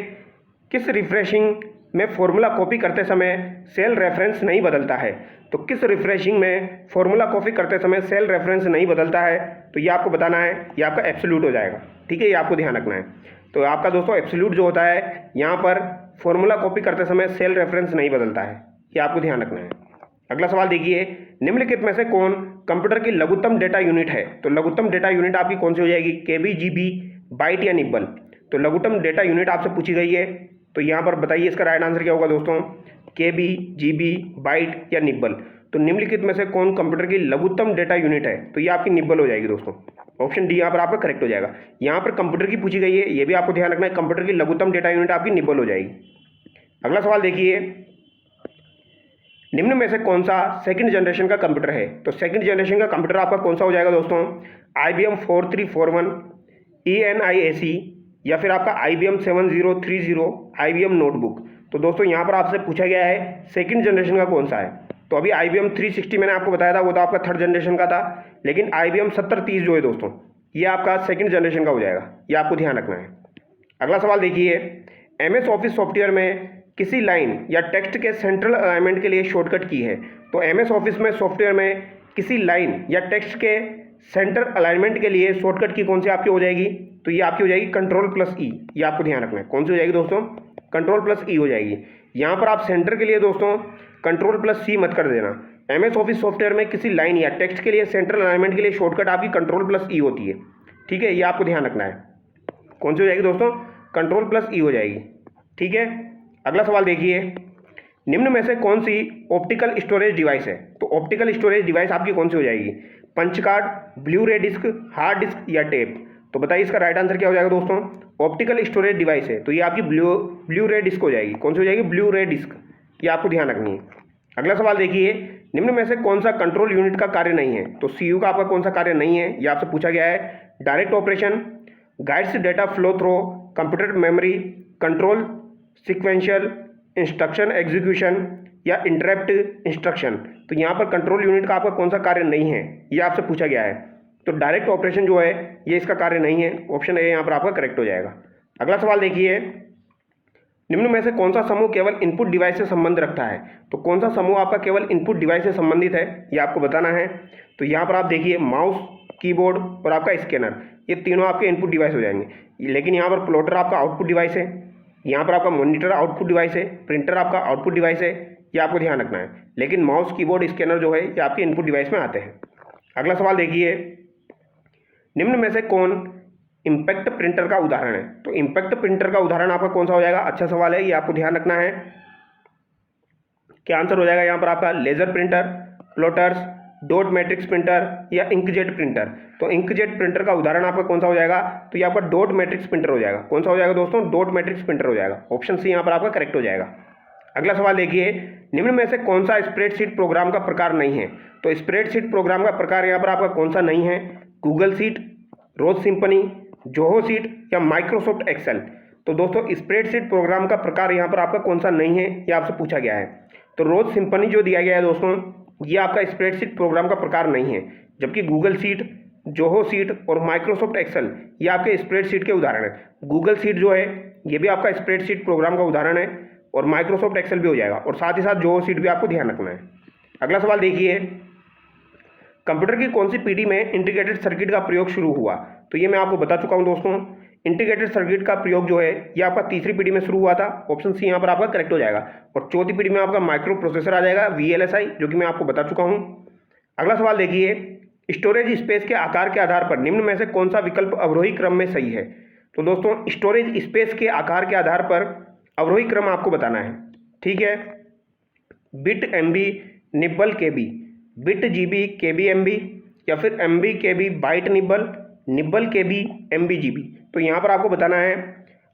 Speaker 1: किस रिफ्रेशिंग में फॉर्मूला कॉपी करते समय सेल रेफरेंस नहीं बदलता है? तो किस रिफ्रेशिंग में फॉर्मूला कॉपी करते समय सेल रेफरेंस नहीं बदलता है? तो ये आपको बताना है, ये आपका एब्सोल्यूट हो जाएगा। ठीक है, ये आपको ध्यान रखना है। तो आपका दोस्तों एब्सोल्यूट जो होता है, यहाँ पर फॉर्मूला कॉपी करते समय सेल रेफरेंस नहीं बदलता है, ये आपको ध्यान रखना है। अगला सवाल देखिए, निम्नलिखित में से कौन कंप्यूटर की लघुत्तम डेटा यूनिट है? तो लघुत्तम डेटा यूनिट आपकी कौन सी हो जाएगी? केबी, जीबी, बाइट या निब्बल? तो लघुत्तम डेटा यूनिट आपसे पूछी गई है, तो यहाँ पर बताइए इसका राइट आंसर क्या होगा दोस्तों? केबी, जीबी, बाइट या निब्बल? तो निम्नलिखित में से कौन कंप्यूटर की लघुत्तम डेटा यूनिट है? तो ये आपकी निब्बल हो जाएगी दोस्तों। ऑप्शन डी यहाँ पर आपका करेक्ट हो जाएगा। यहाँ पर कंप्यूटर की पूछी गई है, ये भी आपको ध्यान रखना है, कंप्यूटर की लघुत्तम डेटा यूनिट आपकी निब्बल हो जाएगी। अगला सवाल देखिए, निम्न में से कौन सा सेकंड जनरेशन का कंप्यूटर है? तो सेकंड जनरेशन का कंप्यूटर आपका कौन सा हो जाएगा दोस्तों? IBM 4341, ENIAC, या फिर आपका IBM 7030, IBM नोटबुक? तो दोस्तों यहाँ पर आपसे पूछा गया है सेकंड जनरेशन का कौन सा है। तो अभी IBM 360 मैंने आपको बताया था, वो तो आपका थर्ड जनरेशन का था, लेकिन IBM 7030 जो है दोस्तों, ये आपका सेकंड जनरेशन का हो जाएगा, ये आपको ध्यान रखना है। अगला सवाल देखिए, MS ऑफिस सॉफ्टवेयर में किसी लाइन या टेक्स्ट के सेंट्रल अलाइनमेंट के लिए शॉर्टकट की है? तो MS ऑफिस में सॉफ्टवेयर में किसी लाइन या टेक्स्ट के सेंटर अलाइनमेंट के लिए शॉर्टकट की कौन सी आपकी हो जाएगी? तो ये आपकी हो जाएगी Ctrl+E, ये आपको ध्यान रखना है। कौन सी हो जाएगी दोस्तों? Ctrl+E हो जाएगी। यहाँ पर आप सेंटर के लिए दोस्तों Ctrl+C मत कर देना। MS ऑफिस सॉफ्टवेयर में किसी लाइन या टेक्स्ट के लिए सेंट्रल अलाइनमेंट के लिए शॉर्टकट आपकी Ctrl+E होती है। ठीक है, ये आपको ध्यान रखना है। कौन सी हो जाएगी दोस्तों? Ctrl+E हो जाएगी। ठीक है, अगला सवाल देखिए, निम्न में से कौन सी ऑप्टिकल स्टोरेज डिवाइस है? तो ऑप्टिकल स्टोरेज डिवाइस आपकी कौन सी हो जाएगी? पंच कार्ड, ब्लू रे डिस्क, हार्ड डिस्क या टेप? तो बताइए इसका राइट आंसर क्या हो जाएगा दोस्तों? ऑप्टिकल स्टोरेज डिवाइस है, तो ये आपकी ब्लू रे डिस्क हो जाएगी। कौन सी हो जाएगी? ब्लू रे डिस्क, ये आपको ध्यान रखनी है। अगला सवाल देखिए, निम्न में से कौन सा कंट्रोल यूनिट का कार्य नहीं है? तो CU का आपका कौन सा कार्य नहीं है, ये आपसे पूछा गया है। Direct operation, guides data flow through, computer memory, control sequential, instruction execution या इंटरप्ट इंस्ट्रक्शन? तो यहाँ पर कंट्रोल यूनिट का आपका कौन सा कार्य नहीं है, ये आपसे पूछा गया है। तो डायरेक्ट ऑपरेशन जो है ये इसका कार्य नहीं है। ऑप्शन ए यहाँ पर आपका करेक्ट हो जाएगा। अगला सवाल देखिए, निम्न में से कौन सा समूह केवल इनपुट डिवाइस से संबंध रखता है? तो कौन सा समूह आपका केवल इनपुट डिवाइस से संबंधित है, ये आपको बताना है। तो यहाँ पर आप देखिए, माउस, कीबोर्ड और आपका स्कैनर, ये तीनों आपके इनपुट डिवाइस हो जाएंगे। लेकिन यहाँ पर प्लॉटर आपका आउटपुट डिवाइस है, यहाँ पर आपका मॉनिटर आउटपुट डिवाइस है, प्रिंटर आपका आउटपुट डिवाइस है, ये आपको ध्यान रखना है। लेकिन माउस, कीबोर्ड, स्कैनर जो है ये आपके इनपुट डिवाइस में आते हैं। अगला सवाल देखिए, निम्न में से कौन इम्पैक्ट प्रिंटर का उदाहरण है? तो इम्पैक्ट प्रिंटर का उदाहरण आपका कौन सा हो जाएगा? अच्छा सवाल है, ये आपको ध्यान रखना है। क्या आंसर हो जाएगा यहाँ पर आपका? Laser printer, plotters, dot matrix printer या इंकजेट प्रिंटर? तो इंकजेट प्रिंटर का उदाहरण आपका कौन सा हो जाएगा? तो ये आपका डॉट मैट्रिक्स प्रिंटर हो जाएगा। कौन सा हो जाएगा दोस्तों? डॉट मैट्रिक्स प्रिंटर हो जाएगा। ऑप्शन सी यहाँ पर आपका करेक्ट हो जाएगा। अगला सवाल देखिए, निम्न में से कौन सा स्प्रेडशीट प्रोग्राम का प्रकार नहीं है? तो स्प्रेडशीट प्रोग्राम का प्रकार यहाँ पर आपका कौन सा नहीं है? गूगल शीट, रोज सिंपनी, जोहो शीट या माइक्रोसॉफ्ट एक्सेल? तो दोस्तों स्प्रेडशीट प्रोग्राम का प्रकार यहाँ पर आपका कौन सा नहीं है, ये आपसे पूछा गया है। तो रोज सिंपनी जो दिया गया है दोस्तों, ये आपका स्प्रेडशीट प्रोग्राम का प्रकार नहीं है, जबकि गूगल शीट, जोहो शीट और माइक्रोसॉफ्ट एक्सेल ये आपके स्प्रेडशीट के उदाहरण है। गूगल शीट जो है ये भी आपका स्प्रेडशीट प्रोग्राम का उदाहरण है और माइक्रोसॉफ्ट एक्सेल भी हो जाएगा, और साथ ही साथ जोहो शीट भी आपको ध्यान रखना है। अगला सवाल देखिए, कंप्यूटर की कौन सी पीढ़ी में इंटीग्रेटेड सर्किट का प्रयोग शुरू हुआ? तो ये मैं आपको बता चुका हूँ दोस्तों, इंटीग्रेटेड सर्किट का प्रयोग जो है ये आपका तीसरी पीढ़ी में शुरू हुआ था। ऑप्शन सी यहाँ पर आपका करेक्ट हो जाएगा। और चौथी पीढ़ी में आपका माइक्रो प्रोसेसर आ जाएगा, VLSI, जो कि मैं आपको बता चुका हूँ। अगला सवाल देखिए, स्टोरेज स्पेस के आकार के आधार पर निम्न में से कौन सा विकल्प अवरोही क्रम में सही है? तो दोस्तों स्टोरेज स्पेस के आकार के आधार पर अवरोही क्रम आपको बताना है। ठीक है, bit MB, nibble KB, bit GB, KB MB, या फिर MB KB, byte nibble, nibble KB, MB GB? तो यहाँ पर आपको बताना है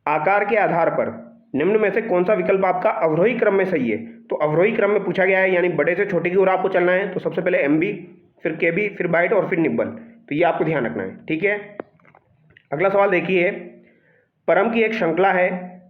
Speaker 1: आकार के आधार पर निम्न में से कौन सा विकल्प आपका अवरोही क्रम में सही है। तो अवरोही क्रम में पूछा गया है, यानी बड़े से छोटे की ओर आपको चलना है। तो सबसे पहले MB, फिर KB, फिर बाइट और फिर निब्बल। तो ये आपको ध्यान रखना है। ठीक है, अगला सवाल देखिए, परम की एक श्रृंखला है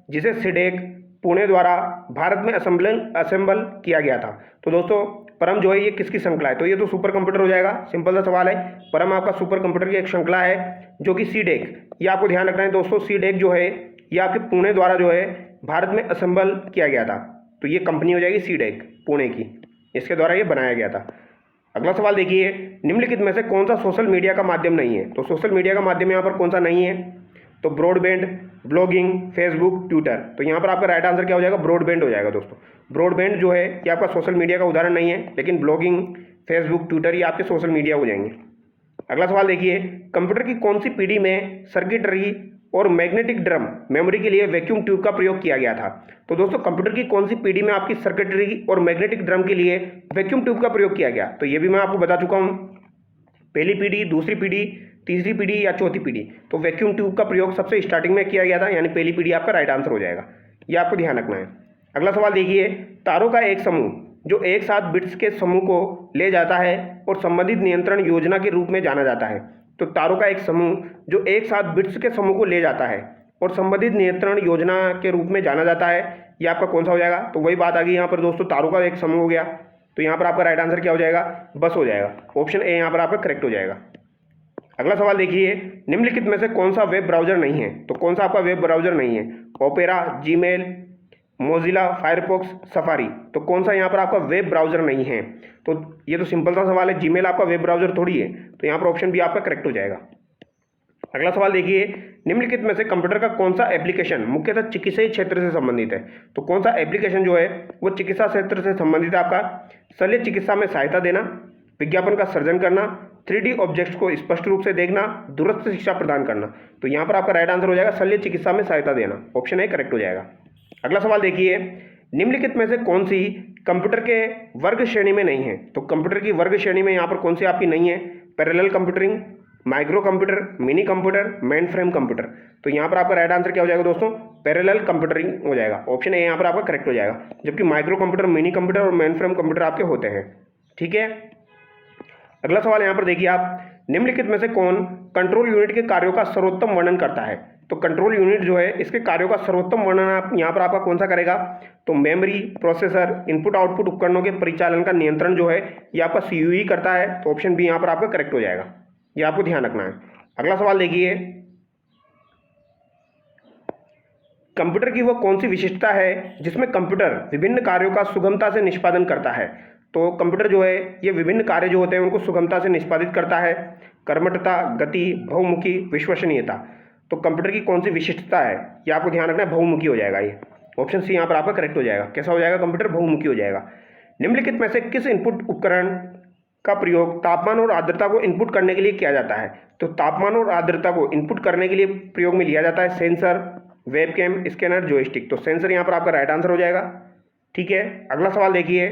Speaker 1: जिसे सिडेक, पुणे द्वारा भारत में असेंबल किया गया था। तो दोस्तों परम जो है ये किसकी श्रृंखला है, तो ये तो सुपर कंप्यूटर हो जाएगा, सिंपल सा सवाल है। परम आपका सुपर कंप्यूटर की एक श्रृंखला है जो कि सीडेक, ये आपको ध्यान रखना है दोस्तों। सीडेक जो है ये आपके पुणे द्वारा जो है भारत में असेंबल किया गया था, तो ये कंपनी हो जाएगी सीडेक पुणे की, इसके द्वारा ये बनाया गया था। अगला सवाल देखिए, निम्नलिखित में से कौन सा सोशल मीडिया का माध्यम नहीं है, तो सोशल मीडिया का माध्यम यहाँ पर कौन सा नहीं है, तो ब्रॉडबैंड, ब्लॉगिंग, फेसबुक, ट्विटर। तो यहाँ पर आपका राइट आंसर क्या हो जाएगा, ब्रॉडबैंड हो जाएगा दोस्तों। ब्रॉडबैंड जो है ये आपका सोशल मीडिया का उदाहरण नहीं है, लेकिन ब्लॉगिंग, फेसबुक, ट्विटर ये आपके सोशल मीडिया हो जाएंगे। अगला सवाल देखिए, कंप्यूटर की कौन सी पीढ़ी में सर्किटरी और मैग्नेटिक ड्रम मेमोरी के लिए वैक्यूम ट्यूब का प्रयोग किया गया था। तो दोस्तों कंप्यूटर की कौन सी पीढ़ी में आपकी सर्किटरी और मैग्नेटिक ड्रम के लिए वैक्यूम ट्यूब का प्रयोग किया गया, तो ये भी मैं आपको बता चुका हूँ। पहली पीढ़ी, दूसरी पीढ़ी, तीसरी पीढ़ी या चौथी पीढ़ी, तो वैक्यूम ट्यूब का प्रयोग सबसे स्टार्टिंग में किया गया था, यानी पहली पीढ़ी आपका राइट आंसर हो जाएगा, ये आपको ध्यान रखना है। अगला सवाल देखिए, तारों का एक समूह जो एक साथ बिट्स के समूह को ले जाता है और संबंधित नियंत्रण योजना के रूप में जाना जाता है। तो तारों का एक समूह जो एक साथ बिट्स के समूह को ले जाता है और संबंधित नियंत्रण योजना के रूप में जाना जाता है, ये आपका कौन सा हो जाएगा, तो वही बात आ गई यहाँ पर दोस्तों, तारों का एक समूह हो गया। तो यहाँ पर आपका राइट आंसर क्या हो जाएगा, बस हो जाएगा, ऑप्शन ए यहाँ पर आपका करेक्ट हो जाएगा। अगला सवाल देखिए, निम्नलिखित में से कौन सा वेब ब्राउजर नहीं है, तो कौन सा आपका वेब ब्राउजर नहीं है, opera, Gmail, Mozilla, Firefox, safari. तो कौन सा यहाँ पर आपका वेब ब्राउजर नहीं है, तो ये तो सिंपल सा सवाल है, जीमेल आपका वेब ब्राउजर थोड़ी है, तो यहाँ पर ऑप्शन बी आपका करेक्ट हो जाएगा। अगला सवाल देखिए, निम्नलिखित में से कंप्यूटर का कौन सा एप्लीकेशन मुख्यतः चिकित्सीय क्षेत्र से संबंधित है, तो कौन सा एप्लीकेशन जो है वो चिकित्सा क्षेत्र से संबंधित है आपका, शल्य चिकित्सा में सहायता देना, विज्ञापन का सर्जन करना, 3D ऑब्जेक्ट्स को स्पष्ट रूप से देखना, दूरस्थ शिक्षा प्रदान करना। तो यहाँ पर आपका राइट आंसर हो जाएगा शल्य चिकित्सा में सहायता देना, ऑप्शन ए करेक्ट हो जाएगा। अगला सवाल देखिए, निम्नलिखित में से कौन सी कंप्यूटर के वर्ग श्रेणी में नहीं है, तो कंप्यूटर की वर्ग श्रेणी में यहाँ पर कौन सी आपकी नहीं है, parallel कंप्यूटरिंग, micro computer, mini computer, main frame computer. तो यहाँ पर आपका राइट आंसर क्या हो जाएगा दोस्तों, पैरेलल कंप्यूटरिंग हो जाएगा, ऑप्शन ए यहाँ पर आपका करेक्ट हो जाएगा, जबकि माइक्रो कंप्यूटर, मिनी कंप्यूटर और मेन फ्रेम कंप्यूटर आपके होते हैं। ठीक है, अगला सवाल यहाँ पर देखिए आप, निम्नलिखित में से कौन कंट्रोल यूनिट के कार्यों का सर्वोत्तम वर्णन करता है, तो कंट्रोल यूनिट जो है इसके कार्यों का सर्वोत्तम वर्णन आप यहाँ पर आपका कौन सा करेगा, तो मेमोरी, प्रोसेसर, इनपुट आउटपुट उपकरणों के परिचालन का नियंत्रण जो है ये आपका सीयूई करता है, तो ऑप्शन बी यहाँ पर आपका करेक्ट हो जाएगा, ये आपको ध्यान रखना है। अगला सवाल देखिए, कंप्यूटर की वह कौन सी विशिष्टता है जिसमें कंप्यूटर विभिन्न कार्यों का सुगमता से निष्पादन करता है, तो कंप्यूटर जो है ये विभिन्न कार्य जो होते हैं उनको सुगमता से निष्पादित करता है, कर्मठता, गति, बहुमुखी, विश्वसनीयता। तो कंप्यूटर की कौन सी विशिष्टता है, ये आपको ध्यान रखना है, बहुमुखी हो जाएगा, ये ऑप्शन सी यहाँ पर आपका करेक्ट हो जाएगा। कैसा हो जाएगा, कंप्यूटर बहुमुखी हो जाएगा। निम्नलिखित में से किस इनपुट उपकरण का प्रयोग तापमान और आर्द्रता को इनपुट करने के लिए किया जाता है, तो तापमान और आर्द्रता को इनपुट करने के लिए प्रयोग में लिया जाता है सेंसर, वेबकैम, स्कैनर, जॉयस्टिक। तो सेंसर यहाँ पर आपका राइट आंसर हो जाएगा। ठीक है, अगला सवाल देखिए,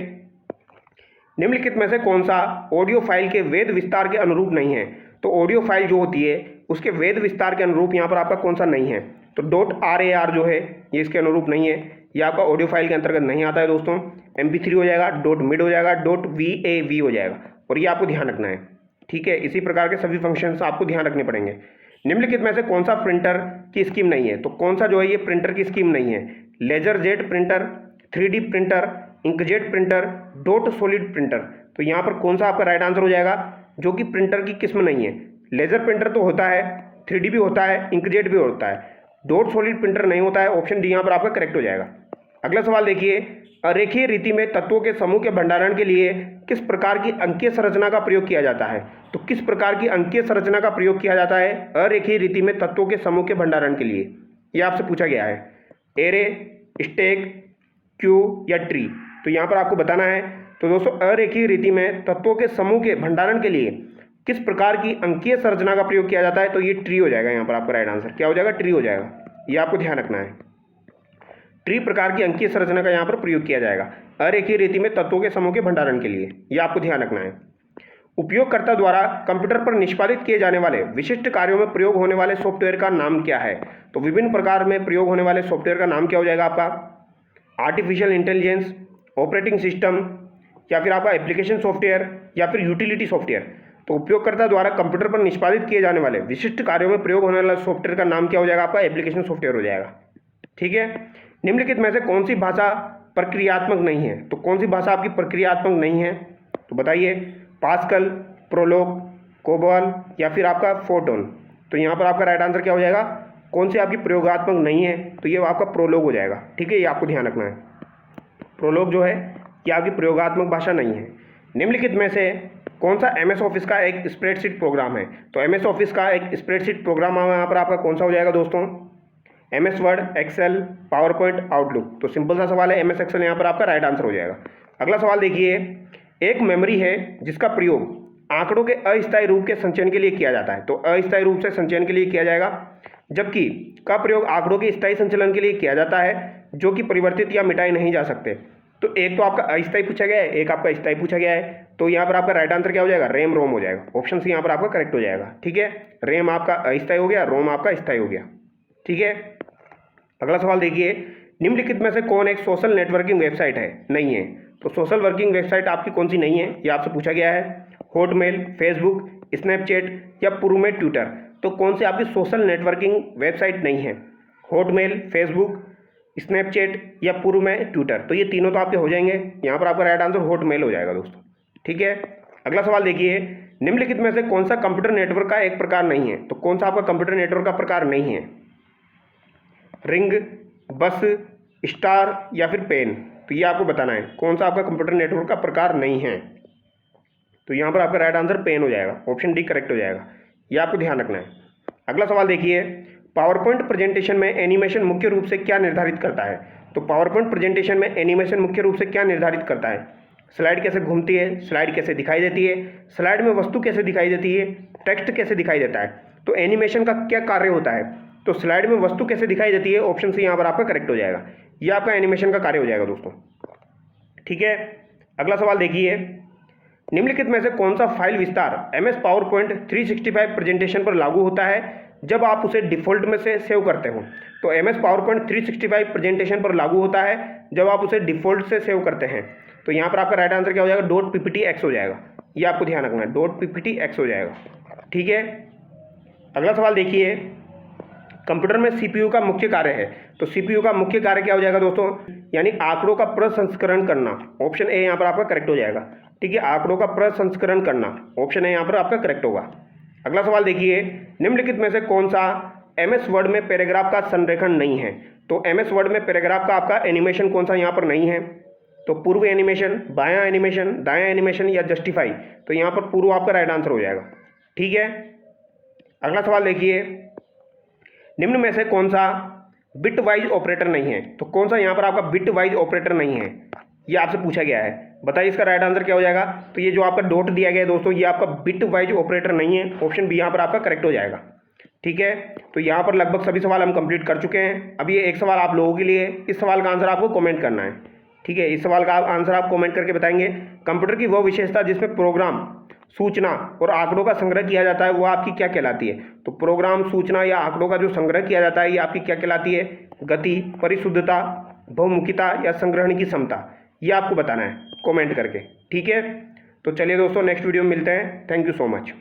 Speaker 1: निम्नलिखित में से कौन सा ऑडियो फाइल के वेद विस्तार के अनुरूप नहीं है, तो ऑडियो फाइल जो होती है उसके वेद विस्तार के अनुरूप यहाँ पर आपका कौन सा नहीं है, तो .rar जो है ये इसके अनुरूप नहीं है, ये आपका ऑडियो फाइल के अंतर्गत नहीं आता है दोस्तों। MP3 हो जाएगा, .mid हो जाएगा, .wav हो जाएगा, और ये आपको ध्यान रखना है। ठीक है, इसी प्रकार के सभी फंक्शंस आपको ध्यान रखने पड़ेंगे। निम्नलिखित में से कौन सा प्रिंटर की स्कीम नहीं है, तो कौन सा जो है ये प्रिंटर की स्कीम नहीं है, laser jet printer, 3D printer, inkjet printer, dot solid printer. तो यहाँ पर कौन सा आपका राइट आंसर हो जाएगा, जो कि प्रिंटर की किस्म नहीं है। लेजर प्रिंटर तो होता है, 3D भी होता है, इंकजेट भी होता है, डॉट सॉलिड प्रिंटर नहीं होता है, ऑप्शन डी यहाँ पर आपका करेक्ट हो जाएगा। अगला सवाल देखिए, अरेखीय रीति में तत्वों के समूह के भंडारण के लिए किस प्रकार की अंकीय संरचना का प्रयोग किया जाता है, तो किस प्रकार की अंकीय संरचना का प्रयोग किया जाता है अरेखीय रीति में तत्वों के समूह के भंडारण के लिए, ये आपसे पूछा गया है। एरे, स्टैक, क्यू या ट्री, तो यहाँ पर आपको बताना है। तो दोस्तों अरेखीय रीति में तत्वों के समूह के भंडारण के लिए किस प्रकार की अंकीय संरचना का प्रयोग किया जाता है, तो ये ट्री हो जाएगा। यहाँ पर आपका राइट आंसर क्या हो जाएगा, ट्री हो जाएगा, ये आपको ध्यान रखना है। ट्री प्रकार की अंकीय संरचना का यहाँ पर प्रयोग किया जाएगा अरेखीय रीति में तत्वों के समूह के भंडारण के लिए, ये आपको ध्यान रखना है। उपयोगकर्ता द्वारा कंप्यूटर पर निष्पादित किए जाने वाले विशिष्ट कार्यों में प्रयोग होने वाले सॉफ्टवेयर का नाम क्या है, तो विभिन्न प्रकार में प्रयोग होने वाले सॉफ्टवेयर का नाम क्या हो जाएगा आपका, आर्टिफिशियल इंटेलिजेंस, ऑपरेटिंग सिस्टम, या फिर आपका एप्लीकेशन सॉफ्टवेयर, या फिर यूटिलिटी सॉफ्टवेयर। तो उपयोगकर्ता द्वारा कंप्यूटर पर निष्पादित किए जाने वाले विशिष्ट कार्यों में प्रयोग होने वाला सॉफ्टवेयर का नाम क्या हो जाएगा आपका, एप्लीकेशन सॉफ्टवेयर हो जाएगा। ठीक है, निम्नलिखित में से कौन सी भाषा प्रक्रियात्मक नहीं है? तो कौन सी भाषा आपकी प्रक्रियात्मक नहीं है? तो बताइए, पास्कल, प्रोलॉग, कोबॉल या फिर आपका फोटोन। तो यहाँ पर आपका राइट आंसर क्या हो जाएगा? कौन सी आपकी प्रयोगात्मक नहीं है? तो ये आपका प्रोलॉग हो जाएगा। ठीक है, ये आपको ध्यान रखना है। प्रोलॉग जो है ये आपकी प्रयोगात्मक भाषा नहीं है। निम्नलिखित में से कौन सा MS ऑफिस का एक स्प्रेडशीट प्रोग्राम है? तो MS ऑफिस का एक स्प्रेडशीट प्रोग्राम यहाँ पर आपका कौन सा हो जाएगा दोस्तों? MS Word, Excel, PowerPoint, Outlook. तो सिंपल सा सवाल है, MS एक्सेल यहाँ पर आपका राइट आंसर हो जाएगा। अगला सवाल देखिए, एक मेमोरी है जिसका प्रयोग आंकड़ों के अस्थायी रूप के संचयन के लिए किया जाता है। तो अस्थायी रूप से संचयन के लिए किया जाएगा, जबकि का प्रयोग आंकड़ों के स्थायी संचलन के लिए किया जाता है जो कि परिवर्तित या मिटाए नहीं जा सकते। तो एक तो आपका अस्थायी पूछा गया है, एक आपका स्थायी पूछा गया है। तो यहाँ पर आपका राइट आंसर क्या हो जाएगा? रैम रोम हो जाएगा। ऑप्शन सी यहाँ पर आपका करेक्ट हो जाएगा। ठीक है, रैम आपका अस्थायी हो गया, रोम आपका स्थायी हो गया। ठीक है, अगला सवाल देखिए, निम्नलिखित में से कौन एक सोशल नेटवर्किंग वेबसाइट है? नहीं है। तो सोशल वर्किंग वेबसाइट आपकी कौन सी नहीं है, ये आपसे पूछा गया है। हॉटमेल, फेसबुक, स्नैपचैट या पूर्व में ट्विटर। तो कौन सी आपकी सोशल नेटवर्किंग वेबसाइट नहीं है? हॉटमेल, फेसबुक, स्नैपचैट या पूर्व में ट्विटर। तो ये तीनों तो आपके हो जाएंगे। यहाँ पर आपका राइट आंसर हॉटमेल हो जाएगा दोस्तों। ठीक है, अगला सवाल देखिए, निम्नलिखित में से कौन सा कंप्यूटर नेटवर्क का एक प्रकार नहीं है? तो कौन सा आपका कंप्यूटर नेटवर्क का प्रकार नहीं है? रिंग, बस, स्टार या फिर पेन। तो ये आपको बताना है कौन सा आपका कंप्यूटर नेटवर्क का प्रकार नहीं है। तो यहाँ पर आपका राइट आंसर पेन हो जाएगा। ऑप्शन डी करेक्ट हो जाएगा। ये आपको ध्यान रखना है। अगला सवाल देखिए, पावर पॉइंट प्रेजेंटेशन में एनिमेशन मुख्य रूप से क्या निर्धारित करता है? तो पावर पॉइंट प्रेजेंटेशन में एनिमेशन मुख्य रूप से क्या निर्धारित करता है? स्लाइड कैसे घूमती है, स्लाइड कैसे दिखाई देती है, स्लाइड में वस्तु कैसे दिखाई देती है, टेक्स्ट कैसे दिखाई देता है। तो एनिमेशन का क्या कार्य होता है? तो स्लाइड में वस्तु कैसे दिखाई देती है। ऑप्शन सी यहाँ पर आपका करेक्ट हो जाएगा। ये आपका एनिमेशन का कार्य हो जाएगा दोस्तों। ठीक है, अगला सवाल देखिए, निम्नलिखित में से कौन सा फाइल विस्तार MS पावरपॉइंट 365 प्रेजेंटेशन पर लागू होता है जब आप उसे डिफ़ॉल्ट में से सेव करते हो? तो MS पावरपॉइंट 365 प्रेजेंटेशन पर लागू होता है जब आप उसे डिफ़ॉल्ट से सेव करते हैं। तो यहाँ पर आपका राइट आंसर क्या हो जाएगा? .pptx हो जाएगा। ये आपको ध्यान रखना है, .pptx हो जाएगा। ठीक है, अगला सवाल देखिए, कंप्यूटर में CPU का मुख्य कार्य है। तो CPU का मुख्य कार्य क्या हो जाएगा दोस्तों? यानी आंकड़ों का प्रसंस्करण करना। ऑप्शन ए यहाँ पर आपका करेक्ट हो जाएगा। ठीक है, आंकड़ों का प्रसंस्करण करना, ऑप्शन ए यहाँ पर आपका करेक्ट होगा। अगला सवाल देखिए, निम्नलिखित में से कौन सा MS वर्ड में पैराग्राफ का संरेखण नहीं है? तो MS वर्ड में पैराग्राफ का आपका एनिमेशन कौन सा यहाँ पर नहीं है? तो पूर्व एनिमेशन, बायां एनिमेशन, दायां एनिमेशन या जस्टिफाई। तो यहाँ पर पूर्व आपका राइट आंसर हो जाएगा। ठीक है, अगला सवाल देखिए, निम्न में से कौन सा बिट वाइज ऑपरेटर नहीं है? तो कौन सा यहाँ पर आपका बिट वाइज ऑपरेटर नहीं है, ये आपसे पूछा गया है। बताइए इसका राइट आंसर क्या हो जाएगा? तो ये जो आपका डॉट दिया गया है दोस्तों, ये आपका बिट वाइज ऑपरेटर नहीं है। ऑप्शन बी यहाँ पर आपका करेक्ट हो जाएगा। ठीक है, तो यहाँ पर लगभग सभी सवाल हम कंप्लीट कर चुके हैं। अब ये एक सवाल आप लोगों के लिए, इस सवाल का आंसर आपको कमेंट करना है। ठीक है, इस सवाल का आंसर आप कमेंट करके बताएंगे, कंप्यूटर की वो विशेषता जिसमें प्रोग्राम, सूचना और आंकड़ों का संग्रह किया जाता है वो आपकी क्या कहलाती है? तो प्रोग्राम, सूचना या आंकड़ों का जो संग्रह किया जाता है ये आपकी क्या कहलाती है? गति, परिशुद्धता, बहुमुखिता या संग्रहण की क्षमता। ये आपको बताना है कमेंट करके। ठीक है, तो चलिए दोस्तों, नेक्स्ट वीडियो में मिलते हैं। Thank you so much.